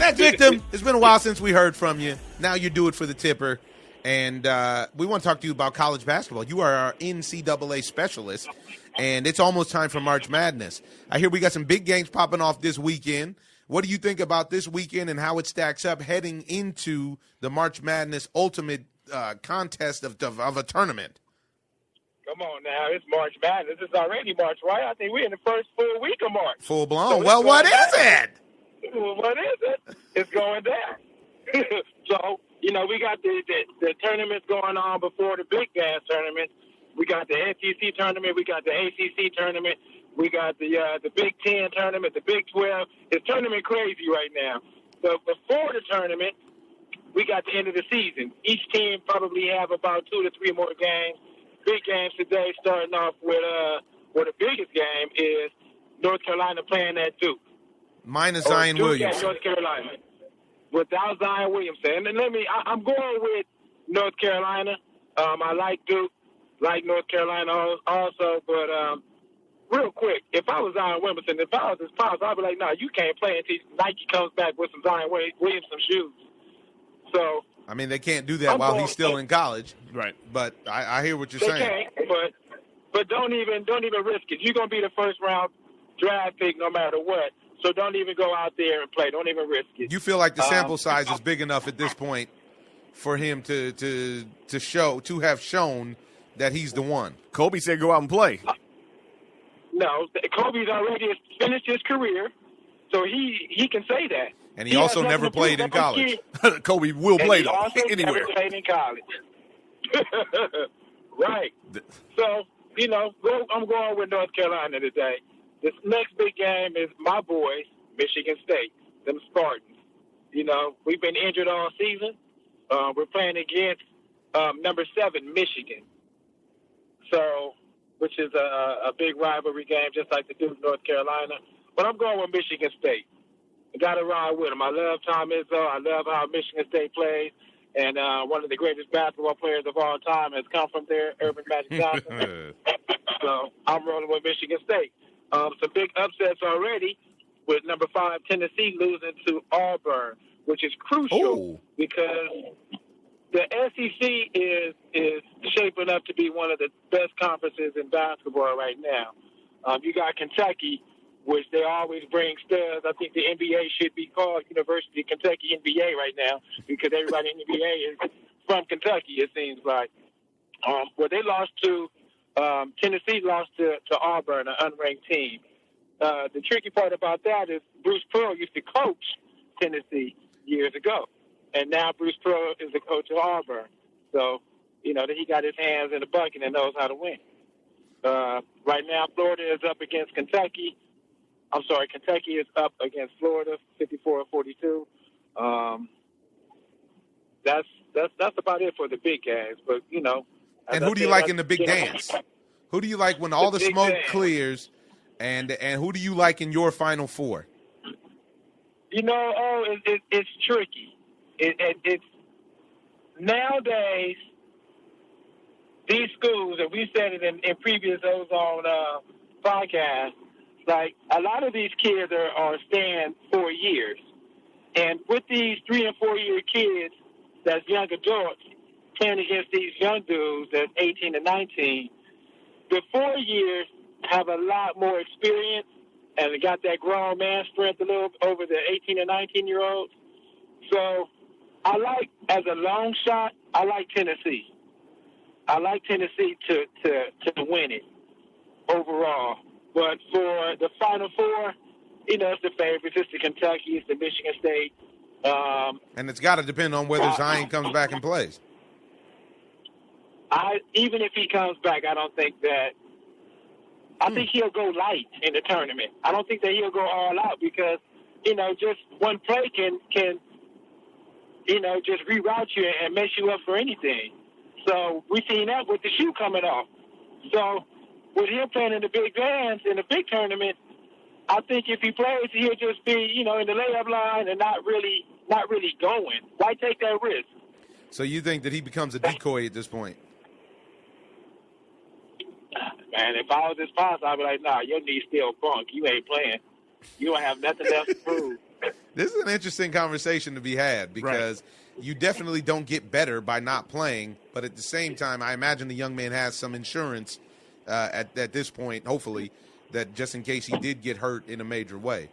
Next victim, it's been a while since we heard from you. Now you do it for the tipper. And we want to talk to you about college basketball. You are our NCAA specialist, and it's almost time for March Madness. I hear we got some big games popping off this weekend. What do you think about this weekend and how it stacks up heading into the March Madness ultimate contest of a tournament? Come on now, it's March Madness. It's already March, right? I think we're in the first full week of March. Full blown. So well, what is it? What is it? It's going down. So, we got the tournaments going on before the big gas tournament. We got the SEC tournament. We got the ACC tournament. We got the Big Ten tournament, the Big 12. It's tournament crazy right now. So before the tournament, we got the end of the season. Each team probably have about 2 to 3 more games. Big games today, starting off with the biggest game is North Carolina playing at Duke. Minus Zion Williamson. North Carolina. Without Zion Williamson. And I'm going with North Carolina. I like Duke, like North Carolina also, but real quick, if I was Zion Williamson, if I was his pops, I'd be like, no, you can't play until Nike comes back with some Zion Williamson shoes. So I mean, they can't do that while he's still in college. Right. But I hear what you're saying. They can't, but don't even risk it. You're going to be the first round draft pick no matter what. So don't even go out there and play. Don't even risk it. You feel like the sample size is big enough at this point for him to have shown that he's the one. Kobe said go out and play. No, Kobe's already finished his career, so he can say that. And he also never played in college. Kobe will play though anywhere. Never played in college. Right. So I'm going with North Carolina today. This next big game is my boys, Michigan State, them Spartans. We've been injured all season. We're playing against number 7, Michigan. So, which is a big rivalry game, just like the Duke, North Carolina. But I'm going with Michigan State. I got to ride with them. I love Tom Izzo. I love how Michigan State plays. And one of the greatest basketball players of all time has come from there, Urban Magic Johnson. So I'm rolling with Michigan State. Some big upsets already with number 5 Tennessee losing to Auburn, which is crucial because the SEC is shaping up to be one of the best conferences in basketball right now. You got Kentucky, which they always bring studs. I think the NBA should be called University of Kentucky NBA right now because everybody in the NBA is from Kentucky, it seems like. Well, they lost to Tennessee lost to Auburn, an unranked team. The tricky part about that is Bruce Pearl used to coach Tennessee years ago, and now Bruce Pearl is the coach of Auburn. So, that he got his hands in the bucket and knows how to win. Right now, Florida is up against Kentucky. Kentucky is up against Florida, 54-42. That's about it for the big games. But and who do you like in the big dance? Who do you like when all the smoke clears? And who do you like in your Final Four? It's tricky. It's nowadays these schools, and we said it in previous OZone podcasts. Like, a lot of these kids are staying 4 years. And with these 3 and 4 year kids that's young adults playing against these young dudes that's 18 and 19, the 4 years have a lot more experience and they got that grown man strength a little over the 18 and 19-year-olds. So I like, as a long shot, I like Tennessee. I like Tennessee to win it overall. But for the Final Four, it's the favorites. It's the Kentucky. It's the Michigan State. And it's got to depend on whether Zion comes back and plays. Even if he comes back, I don't think that – I think he'll go light in the tournament. I don't think that he'll go all out because, just one play can just reroute you and mess you up for anything. So we've seen that with the shoe coming off. So – with him playing in the big bands in the big tournament, I think if he plays, he'll just be, in the layup line and not really going. Why take that risk? So you think that he becomes a decoy at this point? Man, if I was his boss, I'd be like, nah, your knee's still bunk. You ain't playing. You don't have nothing else to prove. This is an interesting conversation to be had because you definitely don't get better by not playing. But at the same time, I imagine the young man has some insurance at this point, hopefully, that just in case he did get hurt in a major way.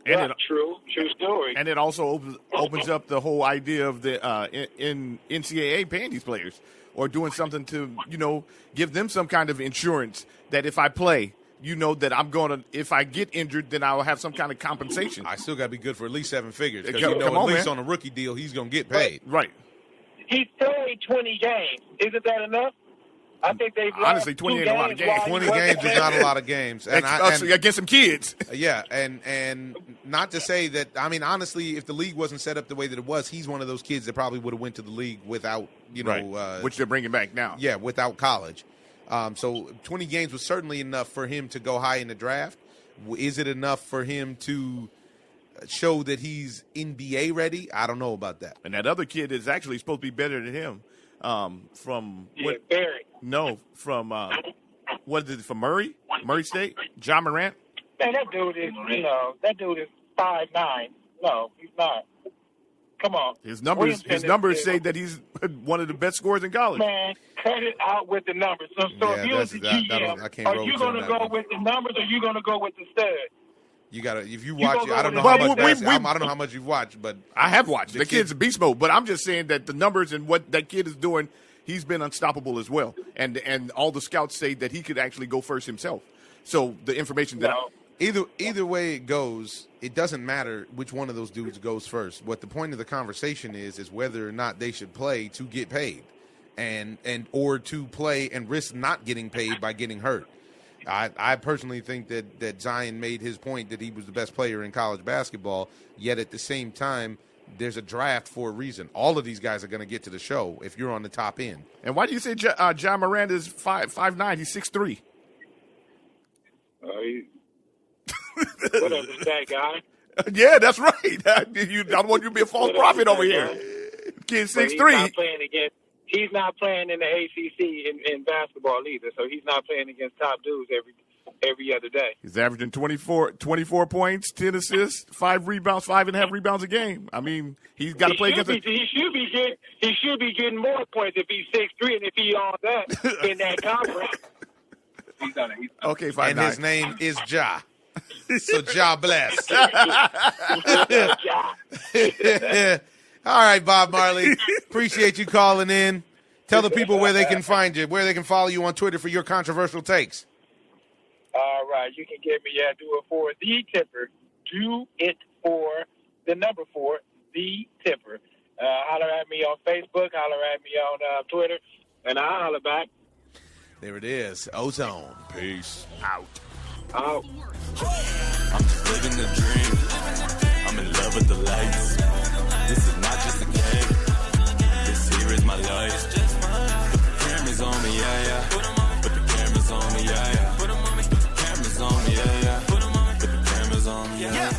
And true story. And it also opens up the whole idea of the in NCAA paying these players or doing something to, give them some kind of insurance that if I play, that I'm going to, if I get injured, then I will have some kind of compensation. I still got to be good for at least 7 figures because at least on a rookie deal, he's going to get paid. Right. He played 20 games. Isn't that enough? I think they've honestly 20 ain't a lot of games. 20 games is not a lot of games. And against some kids. Yeah, and not to say that, I mean, honestly, if the league wasn't set up the way that it was, he's one of those kids that probably would have went to the league without, which they're bringing back now. Yeah, without college. So 20 games was certainly enough for him to go high in the draft. Is it enough for him to show that he's NBA ready? I don't know about that. And that other kid is actually supposed to be better than him. Barry. No, from what is it? From Murray State, John Morant. Man, that dude is 5'9". No, he's not. Come on. His numbers say that he's one of the best scorers in college. Man, cut it out with the numbers. So if you was the GM, are you going to go with the numbers or are you going to go with the stud? You gotta if you watch it. I don't know how much. I don't know how much you've watched, but I have watched. The kid's a beast mode. But I'm just saying that the numbers and what that kid is doing, he's been unstoppable as well. And all the scouts say that he could actually go first himself. So the information that either way it goes, it doesn't matter which one of those dudes goes first. What the point of the conversation is whether or not they should play to get paid, and or to play and risk not getting paid by getting hurt. I personally think that Zion made his point that he was the best player in college basketball, yet at the same time, there's a draft for a reason. All of these guys are going to get to the show if you're on the top end. And why do you say John Morant is 5'9"? He's 6'3". Whatever, that guy. Yeah, that's right. I don't want you to be a false prophet over here. Kid's 6'3". He's not playing in the ACC in basketball either, so he's not playing against top dudes every other day. He's averaging 24 points, 10 assists, 5 rebounds, 5.5 rebounds a game. I mean, he's got to play against. He should be getting more points if he's 6'3" and if he on that in that conference. He's done it. Okay, fine. And his name is Ja. So Ja bless. All right, Bob Marley. Appreciate you calling in. Tell the people where they can find you, where they can follow you on Twitter for your controversial takes. All right. You can get me at Do It For The Tipper. Do It For the number 4, The Tipper. Holler at me on Facebook. Holler at me on Twitter. And I'll holler back. There it is. OZone. Peace. Out. Out. I'm just living the dream. I'm in love with the lights. This is not just a game. This here is my life. Put the cameras on me, yeah, yeah. Put the cameras on me, yeah, yeah. Put the cameras on me, yeah, yeah. Put the cameras on me, yeah.